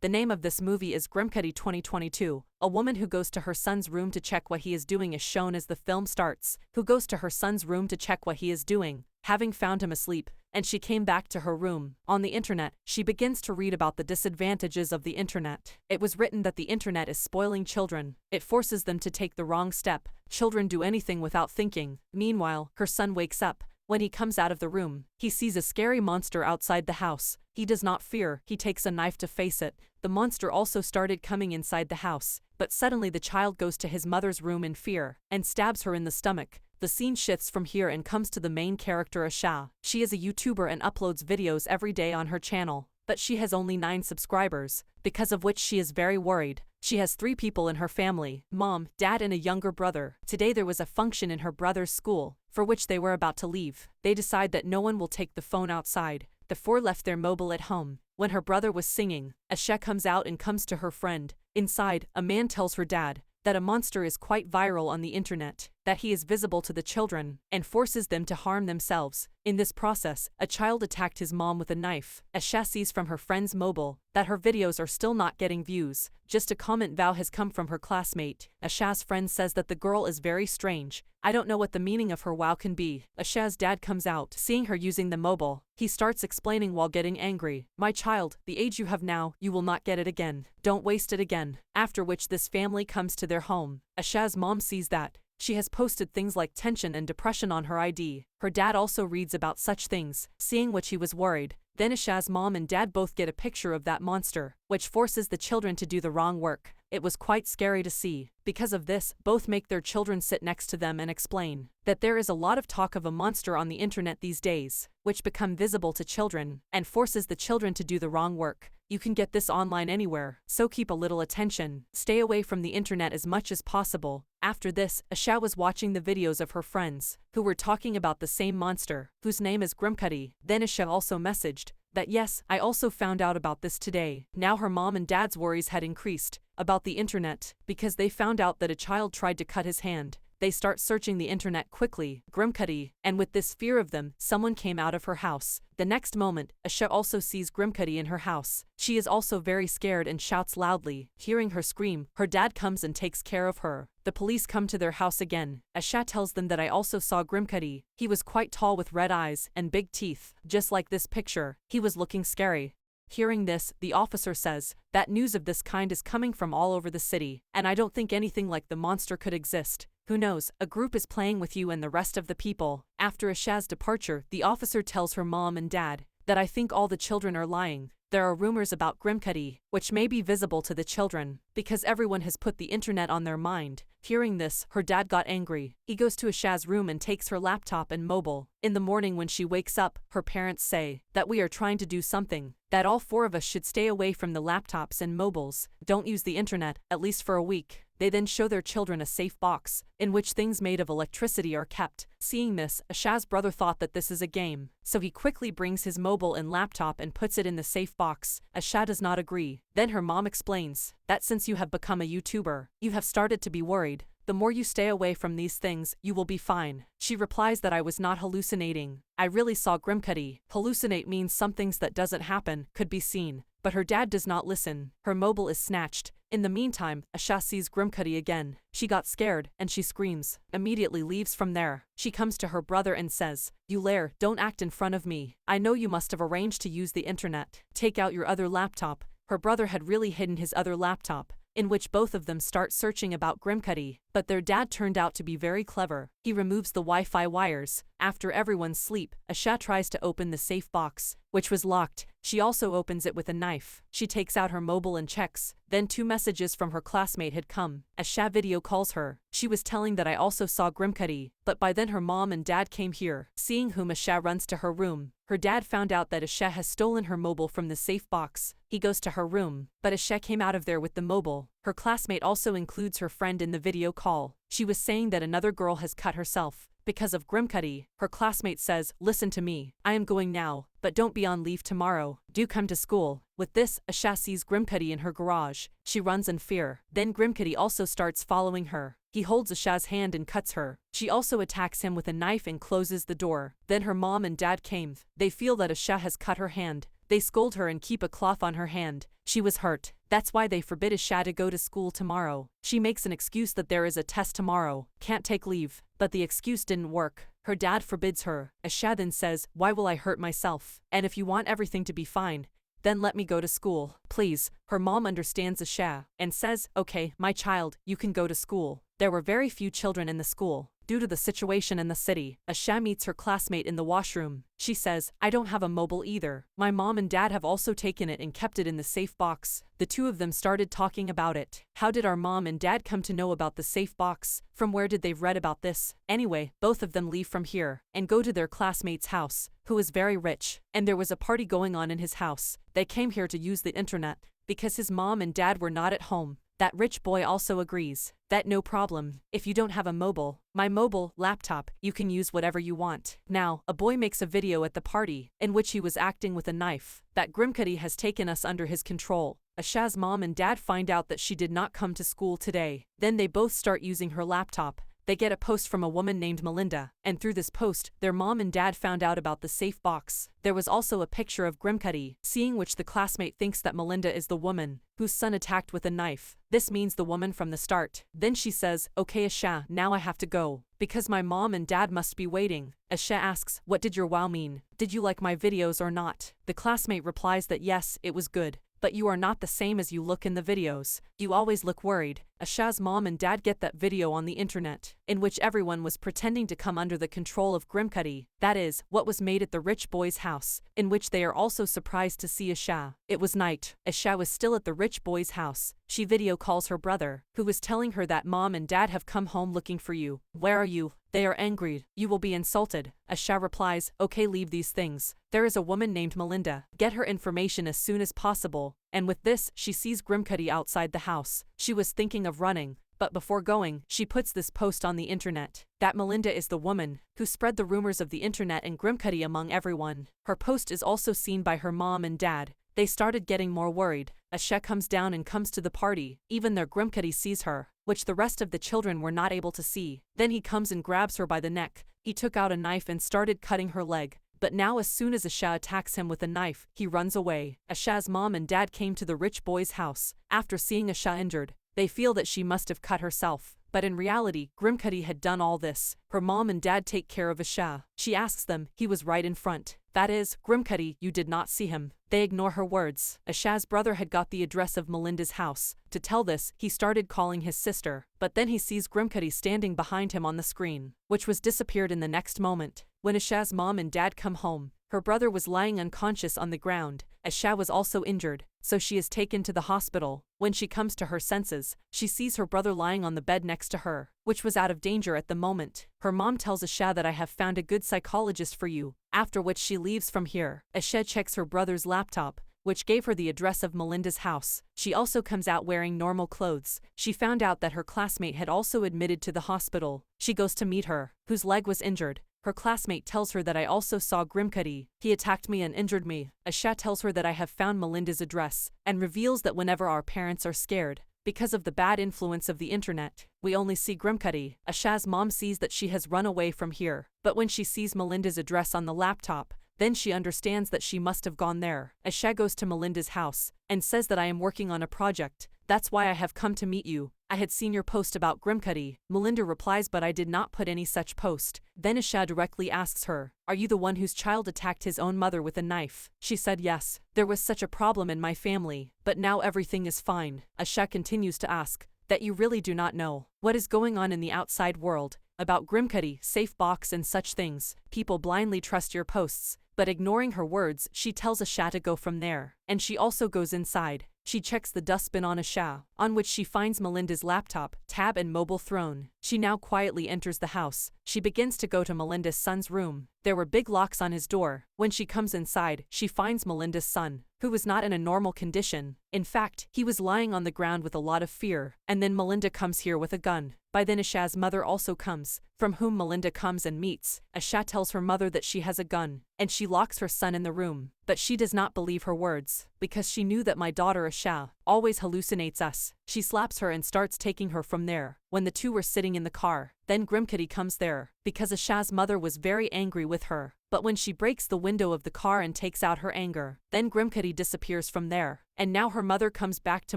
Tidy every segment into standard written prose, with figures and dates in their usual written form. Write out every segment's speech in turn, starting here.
The name of this movie is Grimcutty 2022. A woman who goes to her son's room to check what he is doing is shown as the film starts, who goes to her son's room to check what he is doing, having found him asleep, and she came back to her room. On the internet, she begins to read about the disadvantages of the internet. It was written that the internet is spoiling children. It forces them to take the wrong step. Children do anything without thinking. Meanwhile, her son wakes up. When he comes out of the room, he sees a scary monster outside the house. He does not fear, he takes a knife to face it. The monster also started coming inside the house, but suddenly the child goes to his mother's room in fear, and stabs her in the stomach. The scene shifts from here and comes to the main character Asha. She is a YouTuber and uploads videos every day on her channel, but she has only 9 subscribers, because of which she is very worried. She has 3 people in her family, mom, dad and a younger brother. Today there was a function in her brother's school, for which they were about to leave. They decide that no one will take the phone outside. The 4 left their mobile at home. When her brother was singing, Asha comes out and comes to her friend. Inside, a man tells her dad that a monster is quite viral on the internet, that he is visible to the children, and forces them to harm themselves. In this process, a child attacked his mom with a knife. Asha sees from her friend's mobile that her videos are still not getting views. Just a comment vow has come from her classmate. Asha's friend says that the girl is very strange. I don't know what the meaning of her wow can be. Asha's dad comes out, seeing her using the mobile. He starts explaining while getting angry. My child, the age you have now, you will not get it again. Don't waste it again. After which this family comes to their home. Asha's mom sees that she has posted things like tension and depression on her ID. Her dad also reads about such things, seeing which he was worried. Then Asha's mom and dad both get a picture of that monster, which forces the children to do the wrong work. It was quite scary to see. Because of this, both make their children sit next to them and explain that there is a lot of talk of a monster on the internet these days, which become visible to children, and forces the children to do the wrong work. You can get this online anywhere, so keep a little attention. Stay away from the internet as much as possible. After this, Asha was watching the videos of her friends, who were talking about the same monster, whose name is Grimcutty. Then Asha also messaged that yes, I also found out about this today. Now her mom and dad's worries had increased about the internet, because they found out that a child tried to cut his hand. They start searching the internet quickly, Grimcutty, and with this fear of them, someone came out of her house. The next moment, Asha also sees Grimcutty in her house. She is also very scared and shouts loudly. Hearing her scream, her dad comes and takes care of her. The police come to their house again. Asha tells them that I also saw Grimcutty. He was quite tall with red eyes and big teeth, just like this picture. He was looking scary. Hearing this, the officer says that news of this kind is coming from all over the city, and I don't think anything like the monster could exist. Who knows, a group is playing with you and the rest of the people. After Asha's departure, the officer tells her mom and dad that I think all the children are lying. There are rumors about Grimcutty, which may be visible to the children, because everyone has put the internet on their mind. Hearing this, her dad got angry. He goes to Asha's room and takes her laptop and mobile. In the morning when she wakes up, her parents say that we are trying to do something, that all 4 of us should stay away from the laptops and mobiles, don't use the internet, at least for a week. They then show their children a safe box, in which things made of electricity are kept. Seeing this, Asha's brother thought that this is a game, so he quickly brings his mobile and laptop and puts it in the safe box. Asha does not agree. Then her mom explains that since you have become a YouTuber, you have started to be worried. The more you stay away from these things, you will be fine. She replies that I was not hallucinating. I really saw Grimcutty. Hallucinate means some things that doesn't happen, could be seen. But her dad does not listen. Her mobile is snatched. In the meantime, Asha sees Grimcutty again. She got scared, and she screams. Immediately leaves from there. She comes to her brother and says, "You liar, don't act in front of me. I know you must have arranged to use the internet. Take out your other laptop." Her brother had really hidden his other laptop, in which both of them start searching about Grimcutty, but their dad turned out to be very clever. He removes the Wi-Fi wires. After everyone's sleep, Asha tries to open the safe box, which was locked. She also opens it with a knife. She takes out her mobile and checks. Then 2 messages from her classmate had come. Asha video calls her. She was telling that I also saw Grimcutty, but by then her mom and dad came here. Seeing whom, Asha runs to her room. Her dad found out that Asha has stolen her mobile from the safe box. He goes to her room, but Asha came out of there with the mobile. Her classmate also includes her friend in the video call. She was saying that another girl has cut herself because of Grimcutty. Her classmate says, "Listen to me. I am going now, but don't be on leave tomorrow. Do come to school." With this, Asha sees Grimcutty in her garage. She runs in fear. Then Grimcutty also starts following her. He holds Asha's hand and cuts her. She also attacks him with a knife and closes the door. Then her mom and dad came. They feel that Asha has cut her hand. They scold her and keep a cloth on her hand. She was hurt. That's why they forbid Asha to go to school tomorrow. She makes an excuse that there is a test tomorrow, can't take leave. But the excuse didn't work. Her dad forbids her. Asha then says, why will I hurt myself? And if you want everything to be fine, then let me go to school, please. Her mom understands Asha and says, okay, my child, you can go to school. There were very few children in the school. Due to the situation in the city, Asha meets her classmate in the washroom. She says, I don't have a mobile either. My mom and dad have also taken it and kept it in the safe box. The two of them started talking about it. How did our mom and dad come to know about the safe box? From where did they read about this? Anyway, both of them leave from here and go to their classmate's house, who is very rich, and there was a party going on in his house. They came here to use the internet because his mom and dad were not at home. That rich boy also agrees that no problem, if you don't have a mobile, my mobile laptop, you can use whatever you want. Now, a boy makes a video at the party in which he was acting with a knife. That Grimcutty has taken us under his control. Asha's mom and dad find out that she did not come to school today. Then they both start using her laptop. They get a post from a woman named Melinda, and through this post, their mom and dad found out about the safe box. There was also a picture of Grimcutty, seeing which the classmate thinks that Melinda is the woman whose son attacked with a knife. This means the woman from the start. Then she says, okay Asha, now I have to go, because my mom and dad must be waiting. Asha asks, what did your wow mean? Did you like my videos or not? The classmate replies that yes, it was good. But you are not the same as you look in the videos. You always look worried. Asha's mom and dad get that video on the internet, in which everyone was pretending to come under the control of Grimcutty. That is, what was made at the rich boy's house, in which they are also surprised to see Asha. It was night. Asha was still at the rich boy's house. She video calls her brother, who was telling her that mom and dad have come home looking for you. Where are you? They are angry. You will be insulted. Asha replies, okay, leave these things. There is a woman named Melinda. Get her information as soon as possible. And with this, she sees Grimcutty outside the house. She was thinking of running, but before going, she puts this post on the internet. That Melinda is the woman who spread the rumors of the internet and Grimcutty among everyone. Her post is also seen by her mom and dad. They started getting more worried. Asha comes down and comes to the party. Even their Grimcutty sees her, which the rest of the children were not able to see. Then he comes and grabs her by the neck. He took out a knife and started cutting her leg. But now as soon as Asha attacks him with a knife, he runs away. Asha's mom and dad came to the rich boy's house. After seeing Asha injured, they feel that she must have cut herself. But in reality, Grimcutty had done all this. Her mom and dad take care of Asha. She asks them, he was right in front. That is, Grimcutty, you did not see him. They ignore her words. Asha's brother had got the address of Melinda's house. To tell this, he started calling his sister. But then he sees Grimcutty standing behind him on the screen, which was disappeared in the next moment. When Asha's mom and dad come home, her brother was lying unconscious on the ground. Asha was also injured, so she is taken to the hospital. When she comes to her senses, she sees her brother lying on the bed next to her, which was out of danger at the moment. Her mom tells Asha that I have found a good psychologist for you, after which she leaves from here. Asha checks her brother's laptop, which gave her the address of Melinda's house. She also comes out wearing normal clothes. She found out that her classmate had also admitted to the hospital. She goes to meet her, whose leg was injured. Her classmate tells her that I also saw Grimcutty. He attacked me and injured me. Asha tells her that I have found Melinda's address, and reveals that whenever our parents are scared, because of the bad influence of the internet, we only see Grimcutty. Asha's mom sees that she has run away from here, but when she sees Melinda's address on the laptop, then she understands that she must have gone there. Asha goes to Melinda's house, and says that I am working on a project. That's why I have come to meet you. I had seen your post about Grimcutty. Melinda replies, but I did not put any such post. Then Asha directly asks her, are you the one whose child attacked his own mother with a knife? She said yes. There was such a problem in my family, but now everything is fine. Asha continues to ask, that you really do not know what is going on in the outside world, about Grimcutty, safe box and such things. People blindly trust your posts. But ignoring her words, she tells Asha to go from there, and she also goes inside. She checks the dustbin on Asha, on which she finds Melinda's laptop, tab and mobile thrown. She now quietly enters the house. She begins to go to Melinda's son's room. There were big locks on his door. When she comes inside, she finds Melinda's son, who was not in a normal condition. In fact, he was lying on the ground with a lot of fear. And then Melinda comes here with a gun. By then Asha's mother also comes, from whom Melinda comes and meets. Asha tells her mother that she has a gun, and she locks her son in the room. but she does not believe her words, because she knew that my daughter Asha always hallucinates us. She slaps her and starts taking her from there. When the two were sitting in the car, then Grimcutty comes there, because Asha's mother was very angry with her. But when she breaks the window of the car and takes out her anger, then Grimcutty disappears from there. And now her mother comes back to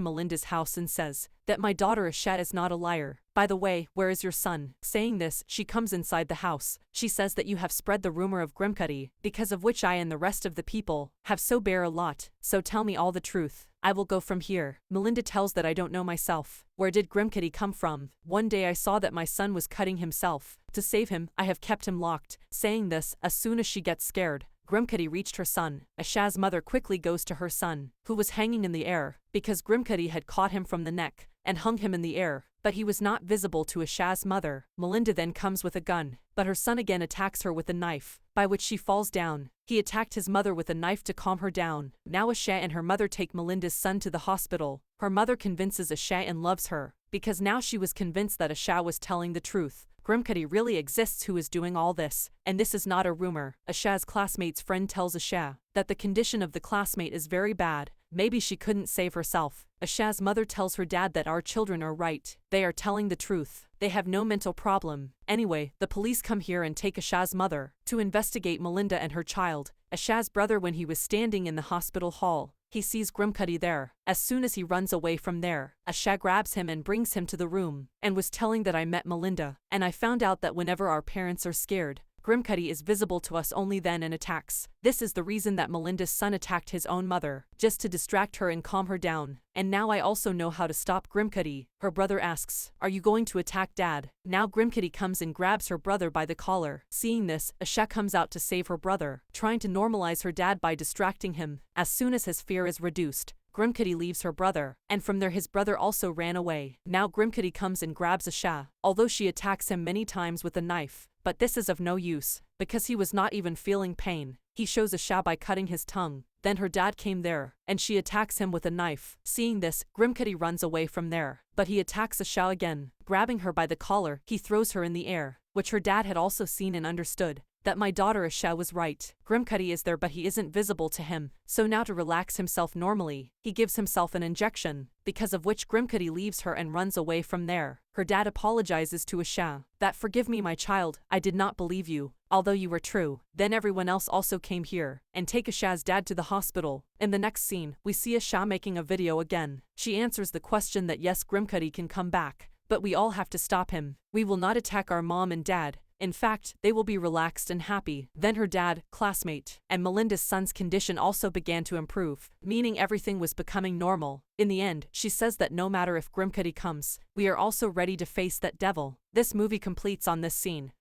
Melinda's house and says that my daughter Asha is not a liar. By the way, where is your son? Saying this, she comes inside the house. She says that you have spread the rumor of Grimcutty, because of which I and the rest of the people have so bear a lot. So tell me all the truth. I will go from here. Melinda tells that I don't know myself. Where did Grimcutty come from? One day I saw that my son was cutting himself. To save him, I have kept him locked. Saying this, as soon as she gets scared, Grimcutty reached her son. Asha's mother quickly goes to her son, who was hanging in the air, because Grimcutty had caught him from the neck and hung him in the air, but he was not visible to Asha's mother. Melinda then comes with a gun, but her son again attacks her with a knife, by which she falls down. He attacked his mother with a knife to calm her down. Now Asha and her mother take Melinda's son to the hospital. Her mother convinces Asha and loves her, because now she was convinced that Asha was telling the truth. Grimcutty really exists who is doing all this, and this is not a rumor. Asha's classmate's friend tells Asha that the condition of the classmate is very bad. Maybe she couldn't save herself. Asha's mother tells her dad that our children are right. They are telling the truth. They have no mental problem. Anyway, the police come here and take Asha's mother to investigate Melinda and her child. Asha's brother, when he was standing in the hospital hall, he sees Grimcutty there. As soon as he runs away from there, Asha grabs him and brings him to the room, and was telling that I met Melinda, and I found out that whenever our parents are scared, Grimcutty is visible to us only then and attacks. This is the reason that Melinda's son attacked his own mother, just to distract her and calm her down. And now I also know how to stop Grimcutty. Her brother asks, are you going to attack Dad? Now Grimcutty comes and grabs her brother by the collar. Seeing this, Asha comes out to save her brother, trying to normalize her dad by distracting him. As soon as his fear is reduced, Grimcutty leaves her brother, and from there his brother also ran away. Now Grimcutty comes and grabs Asha, although she attacks him many times with a knife. But this is of no use, because he was not even feeling pain. He shows Asha by cutting his tongue. Then her dad came there, and she attacks him with a knife. Seeing this, Grimcutty runs away from there, but he attacks Asha again. Grabbing her by the collar, he throws her in the air, which her dad had also seen and understood that my daughter Asha was right. Grimcutty is there, but he isn't visible to him. So now to relax himself normally, he gives himself an injection, because of which Grimcutty leaves her and runs away from there. Her dad apologizes to Asha that forgive me my child, I did not believe you, although you were true. Then everyone else also came here and take Asha's dad to the hospital. In the next scene, we see Asha making a video again. She answers the question that yes, Grimcutty can come back, but we all have to stop him. We will not attack our mom and dad. In fact, they will be relaxed and happy. Then her dad, classmate, and Melinda's son's condition also began to improve, meaning everything was becoming normal. In the end, she says that no matter if Grimcutty comes, we are also ready to face that devil. This movie completes on this scene.